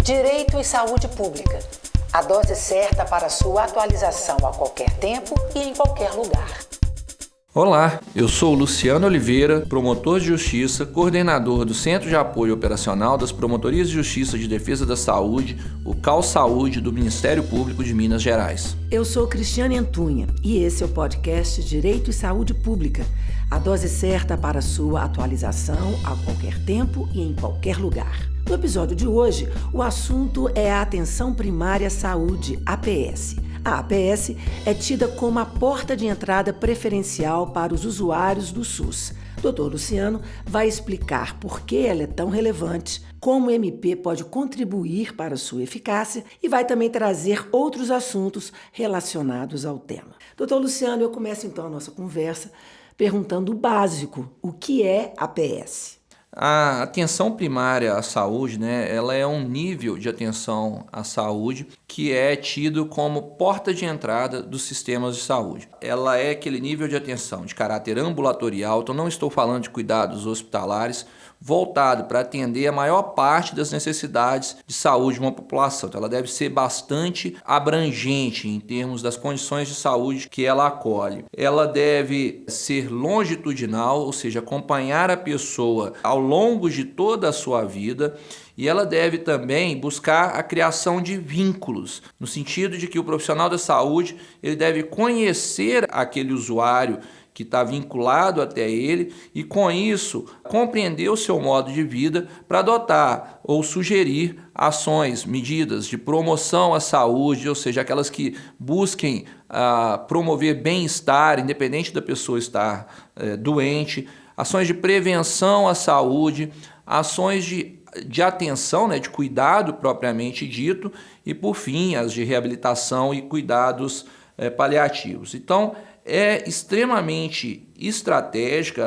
Direito e saúde pública. A dose certa para sua atualização a qualquer tempo e em qualquer lugar. Olá, eu sou Luciano Oliveira, promotor de justiça, coordenador do Centro de Apoio Operacional das Promotorias de Justiça de Defesa da Saúde, o CAU Saúde do Ministério Público de Minas Gerais. Eu sou Cristiane Antunha e esse é o podcast Direito e Saúde Pública, a dose certa para sua atualização a qualquer tempo e em qualquer lugar. No episódio de hoje, o assunto é a Atenção Primária à Saúde, APS. A APS é tida como a porta de entrada preferencial para os usuários do SUS. Dr. Luciano vai explicar por que ela é tão relevante, como o MP pode contribuir para sua eficácia e vai também trazer outros assuntos relacionados ao tema. Dr. Luciano, eu começo então a nossa conversa perguntando o básico: o que é APS? A atenção primária à saúde, ela é um nível de atenção à saúde que é tido como porta de entrada dos sistemas de saúde. Ela é aquele nível de atenção de caráter ambulatorial, então não estou falando de cuidados hospitalares, voltado para atender a maior parte das necessidades de saúde de uma população. Então, ela deve ser bastante abrangente em termos das condições de saúde que ela acolhe. Ela deve ser longitudinal, ou seja, acompanhar a pessoa ao longo de toda a sua vida, e ela deve também buscar a criação de vínculos, no sentido de que o profissional da saúde ele deve conhecer aquele usuário que está vinculado até ele e, com isso, compreender o seu modo de vida para adotar ou sugerir ações, medidas de promoção à saúde, ou seja, aquelas que busquem promover bem-estar, independente da pessoa estar doente, ações de prevenção à saúde, ações de atenção, de cuidado propriamente dito, e, por fim, as de reabilitação e cuidados paliativos. Então, é extremamente estratégica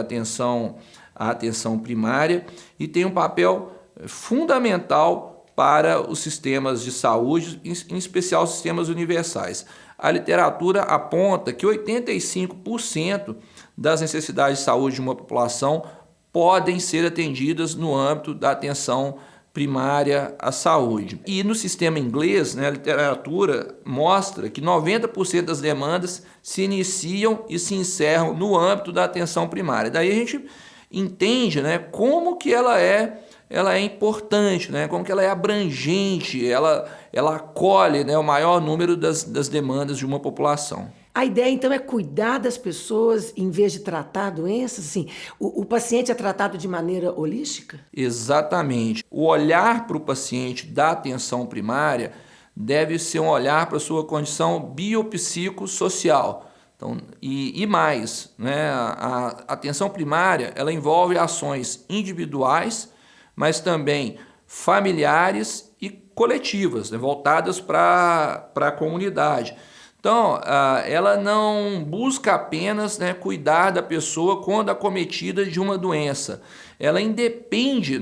a atenção primária e tem um papel fundamental para os sistemas de saúde, em especial os sistemas universais. A literatura aponta que 85% das necessidades de saúde de uma população podem ser atendidas no âmbito da atenção primária à saúde. E no sistema inglês, a literatura mostra que 90% das demandas se iniciam e se encerram no âmbito da atenção primária. Daí a gente entende como que ela é importante, como que ela é abrangente, ela acolhe o maior número das demandas de uma população. A ideia, então, é cuidar das pessoas em vez de tratar doenças? Assim, o paciente é tratado de maneira holística? Exatamente. O olhar para o paciente da atenção primária deve ser um olhar para a sua condição biopsicossocial. Então, e mais, a atenção primária ela envolve ações individuais, mas também familiares e coletivas, voltadas para a comunidade. Então, ela não busca apenas cuidar da pessoa quando acometida de uma doença. Ela independe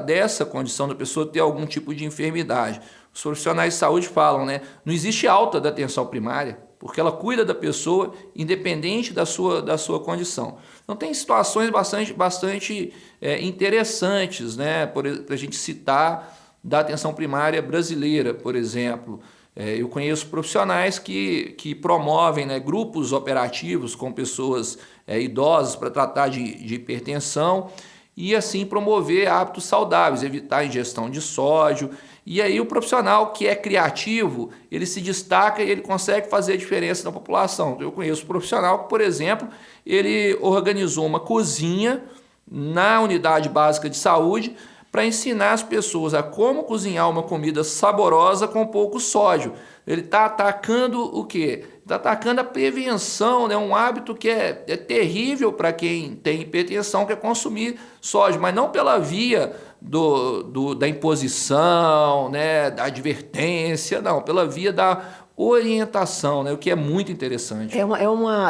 dessa condição da pessoa ter algum tipo de enfermidade. Os profissionais de saúde falam, não existe alta da atenção primária, porque ela cuida da pessoa independente da sua condição. Então, tem situações bastante interessantes, para a gente citar da atenção primária brasileira, por exemplo. Eu conheço profissionais que promovem grupos operativos com pessoas idosas para tratar de hipertensão e assim promover hábitos saudáveis, evitar a ingestão de sódio. E aí o profissional que é criativo, ele se destaca e ele consegue fazer a diferença na população. Eu conheço um profissional que, por exemplo, ele organizou uma cozinha na unidade básica de saúde para ensinar as pessoas a como cozinhar uma comida saborosa com pouco sódio. Ele está atacando o quê? Está atacando a prevenção, um hábito que é terrível para quem tem hipertensão, que é consumir sódio, mas não pela via da imposição, da advertência, não, pela via da orientação, o que é muito interessante.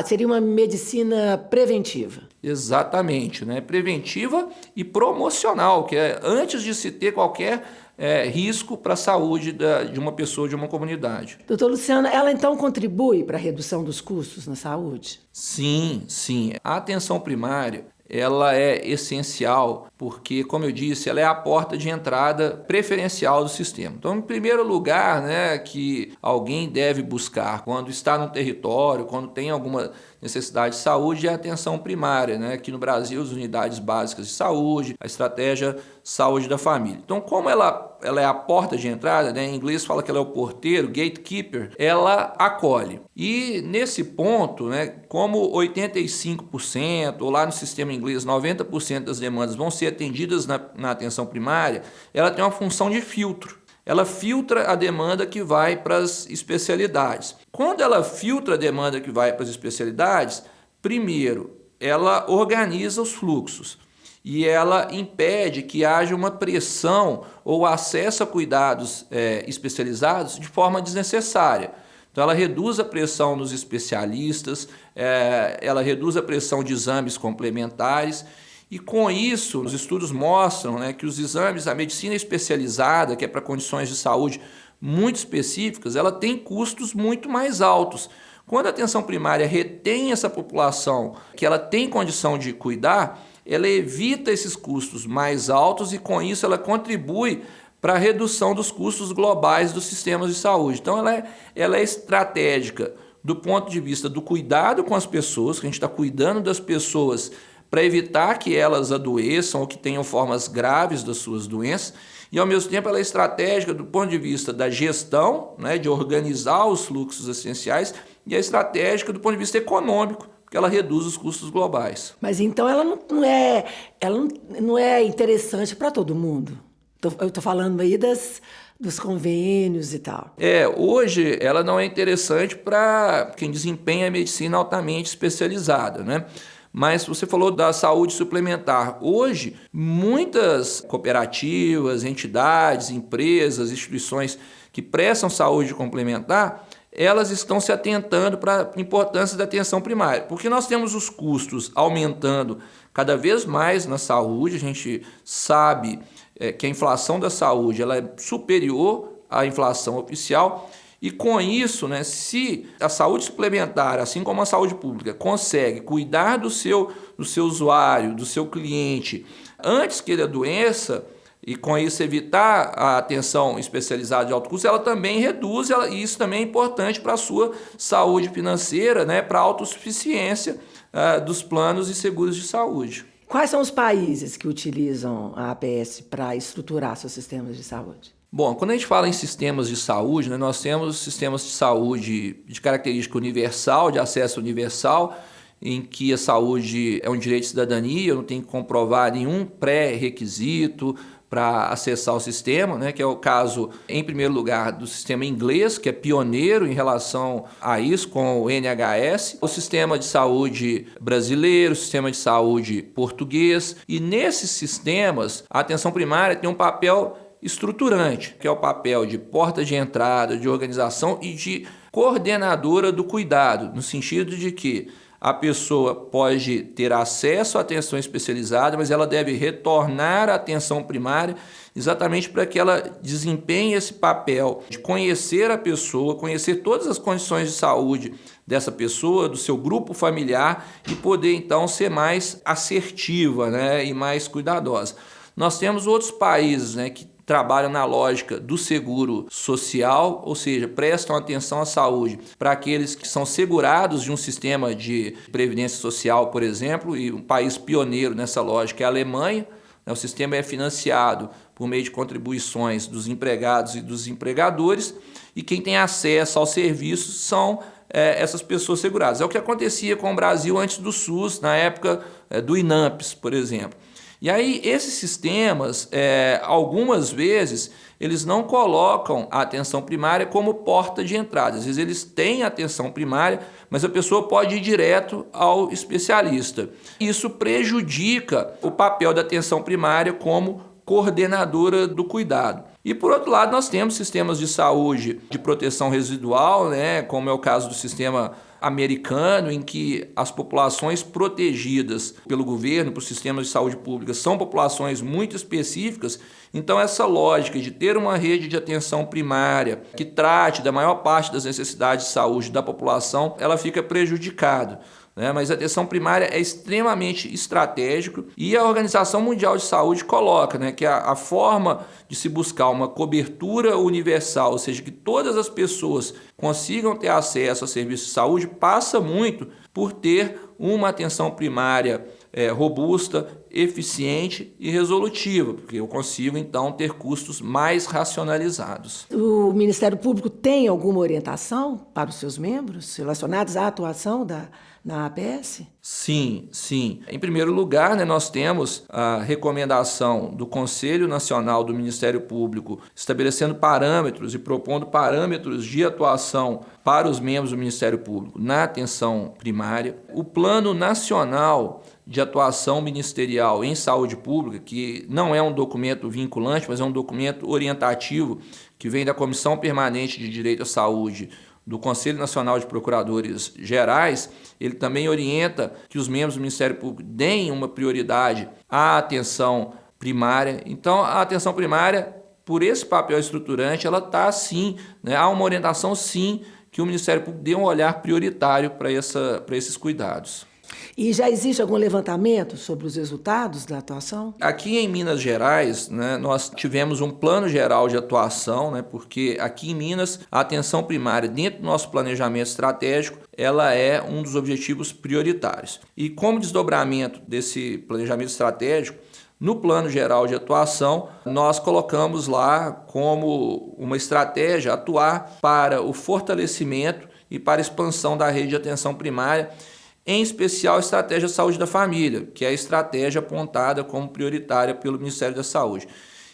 Seria uma medicina preventiva. Exatamente, preventiva e promocional, que é antes de se ter qualquer risco para a saúde de uma pessoa, de uma comunidade. Doutor Luciano, ela então contribui para a redução dos custos na saúde? Sim. A atenção primária, ela é essencial porque, como eu disse, ela é a porta de entrada preferencial do sistema. Então, em primeiro lugar, né, que alguém deve buscar quando está no território, quando tem alguma necessidade de saúde, é a atenção primária, né? Aqui no Brasil, as unidades básicas de saúde, a estratégia saúde da família. Então, como ela é a porta de entrada, né? Em inglês fala que ela é o porteiro, gatekeeper, ela acolhe. E nesse ponto, né, como 85%, ou lá no sistema inglês 90% das demandas vão ser atendidas na atenção primária, ela tem uma função de filtro. Ela filtra a demanda que vai para as especialidades. Quando ela filtra a demanda que vai para as especialidades, primeiro, ela organiza os fluxos e ela impede que haja uma pressão ou acesso a cuidados especializados de forma desnecessária. Então, ela reduz a pressão nos especialistas, ela reduz a pressão de exames complementares. E com isso, os estudos mostram, né, que os exames, a medicina especializada, que é para condições de saúde muito específicas, ela tem custos muito mais altos. Quando a atenção primária retém essa população que ela tem condição de cuidar, ela evita esses custos mais altos e com isso ela contribui para a redução dos custos globais dos sistemas de saúde. Então ela é estratégica do ponto de vista do cuidado com as pessoas, que a gente está cuidando das pessoas para evitar que elas adoeçam ou que tenham formas graves das suas doenças, e ao mesmo tempo ela é estratégica do ponto de vista da gestão, né, de organizar os fluxos essenciais, e é estratégica do ponto de vista econômico, porque ela reduz os custos globais. Mas então ela não é interessante para todo mundo? Eu estou falando aí dos convênios e tal. Hoje ela não é interessante para quem desempenha a medicina altamente especializada, né? Mas você falou da saúde suplementar. Hoje, muitas cooperativas, entidades, empresas, instituições que prestam saúde complementar, elas estão se atentando para a importância da atenção primária, porque nós temos os custos aumentando cada vez mais na saúde. A gente sabe que a inflação da saúde ela é superior à inflação oficial. E com isso, né, se a saúde suplementar, assim como a saúde pública, consegue cuidar do seu usuário, do seu cliente, antes que ele adoeça, e com isso evitar a atenção especializada de alto custo, ela também reduz, e isso também é importante para a sua saúde financeira, né, para a autossuficiência dos planos e seguros de saúde. Quais são os países que utilizam a APS para estruturar seus sistemas de saúde? Bom, quando a gente fala em sistemas de saúde, né, nós temos sistemas de saúde de característica universal, de acesso universal, em que a saúde é um direito de cidadania, eu não tenho que comprovar nenhum pré-requisito para acessar o sistema, né, que é o caso, em primeiro lugar, do sistema inglês, que é pioneiro em relação a isso, com o NHS, o sistema de saúde brasileiro, o sistema de saúde português, e nesses sistemas, a atenção primária tem um papel estruturante, que é o papel de porta de entrada, de organização e de coordenadora do cuidado, no sentido de que a pessoa pode ter acesso à atenção especializada, mas ela deve retornar à atenção primária exatamente para que ela desempenhe esse papel de conhecer a pessoa, conhecer todas as condições de saúde dessa pessoa, do seu grupo familiar e poder então ser mais assertiva, né, e mais cuidadosa. Nós temos outros países, né, que trabalham na lógica do seguro social, ou seja, prestam atenção à saúde para aqueles que são segurados de um sistema de previdência social, por exemplo, e um país pioneiro nessa lógica é a Alemanha. O sistema é financiado por meio de contribuições dos empregados e dos empregadores, e quem tem acesso aos serviços são essas pessoas seguradas. É o que acontecia com o Brasil antes do SUS, na época do INAMPS, por exemplo. E aí esses sistemas, algumas vezes, eles não colocam a atenção primária como porta de entrada. Às vezes eles têm atenção primária, mas a pessoa pode ir direto ao especialista. Isso prejudica o papel da atenção primária como coordenadora do cuidado. E por outro lado, nós temos sistemas de saúde de proteção residual, né, como é o caso do sistema americano, em que as populações protegidas pelo governo, por sistemas de saúde pública, são populações muito específicas. Então essa lógica de ter uma rede de atenção primária que trate da maior parte das necessidades de saúde da população, ela fica prejudicada. né? Mas a atenção primária é extremamente estratégico e a Organização Mundial de Saúde coloca, né, que a forma de se buscar uma cobertura universal, ou seja, que todas as pessoas consigam ter acesso a serviços de saúde, passa muito por ter uma atenção primária robusta, eficiente e resolutiva, porque eu consigo, então, ter custos mais racionalizados. O Ministério Público tem alguma orientação para os seus membros relacionados à atuação na APS? Sim. Em primeiro lugar, né, nós temos a recomendação do Conselho Nacional do Ministério Público estabelecendo parâmetros e propondo parâmetros de atuação para os membros do Ministério Público na atenção primária. O Plano Nacional de Atuação Ministerial em Saúde Pública, que não é um documento vinculante, mas é um documento orientativo que vem da Comissão Permanente de Direito à Saúde do Conselho Nacional de Procuradores Gerais, ele também orienta que os membros do Ministério Público deem uma prioridade à atenção primária. Então, a atenção primária, por esse papel estruturante, ela está sim, né, há uma orientação sim que o Ministério Público dê um olhar prioritário para esses cuidados. E já existe algum levantamento sobre os resultados da atuação? Aqui em Minas Gerais, né, nós tivemos um plano geral de atuação, né, porque aqui em Minas a atenção primária, dentro do nosso planejamento estratégico, ela é um dos objetivos prioritários. E como desdobramento desse planejamento estratégico, no plano geral de atuação, nós colocamos lá como uma estratégia atuar para o fortalecimento e para a expansão da rede de atenção primária, em especial a estratégia Saúde da Família, que é a estratégia apontada como prioritária pelo Ministério da Saúde.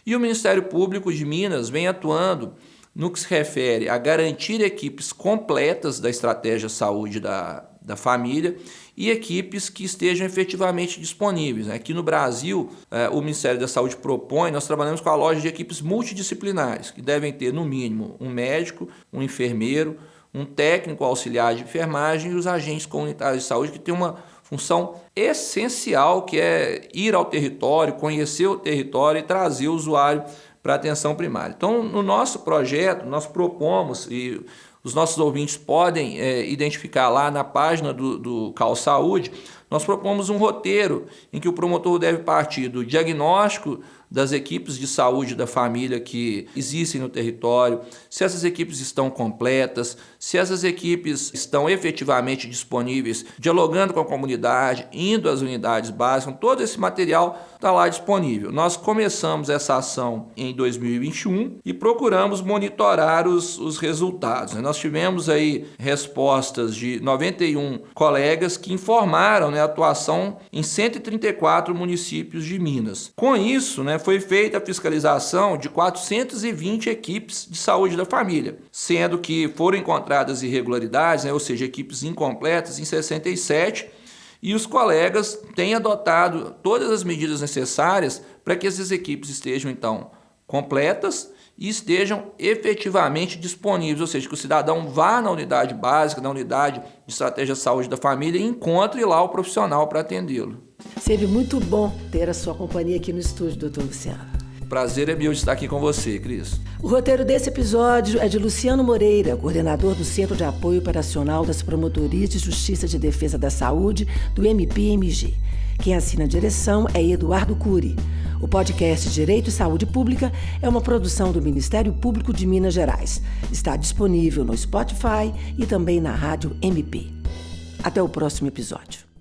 E o Ministério Público de Minas vem atuando no que se refere a garantir equipes completas da estratégia Saúde da Família e equipes que estejam efetivamente disponíveis. Aqui no Brasil, o Ministério da Saúde propõe, nós trabalhamos com a loja de equipes multidisciplinares, que devem ter no mínimo um médico, um enfermeiro, um técnico auxiliar de enfermagem e os agentes comunitários de saúde, que tem uma função essencial, que é ir ao território, conhecer o território e trazer o usuário para a atenção primária. Então, no nosso projeto, nós propomos, e os nossos ouvintes podem identificar lá na página do CAU Saúde, nós propomos um roteiro em que o promotor deve partir do diagnóstico das equipes de saúde da família que existem no território, se essas equipes estão completas, se essas equipes estão efetivamente disponíveis, dialogando com a comunidade, indo às unidades básicas, todo esse material está lá disponível. Nós começamos essa ação em 2021 e procuramos monitorar os resultados. Nós tivemos aí respostas de 91 colegas que informaram, a atuação em 134 municípios de Minas. Com isso, foi feita a fiscalização de 420 equipes de saúde da família, sendo que foram encontradas irregularidades, ou seja, equipes incompletas em 67, e os colegas têm adotado todas as medidas necessárias para que essas equipes estejam, então, completas e estejam efetivamente disponíveis, ou seja, que o cidadão vá na unidade básica, na unidade de estratégia de saúde da família e encontre lá o profissional para atendê-lo. Sempre muito bom ter a sua companhia aqui no estúdio, doutor Luciano. Prazer é meu de estar aqui com você, Cris. O roteiro desse episódio é de Luciano Moreira, coordenador do Centro de Apoio Operacional das Promotorias de Justiça de Defesa da Saúde, do MPMG. Quem assina a direção é Eduardo Cury. O podcast Direito e Saúde Pública é uma produção do Ministério Público de Minas Gerais. Está disponível no Spotify e também na Rádio MP. Até o próximo episódio.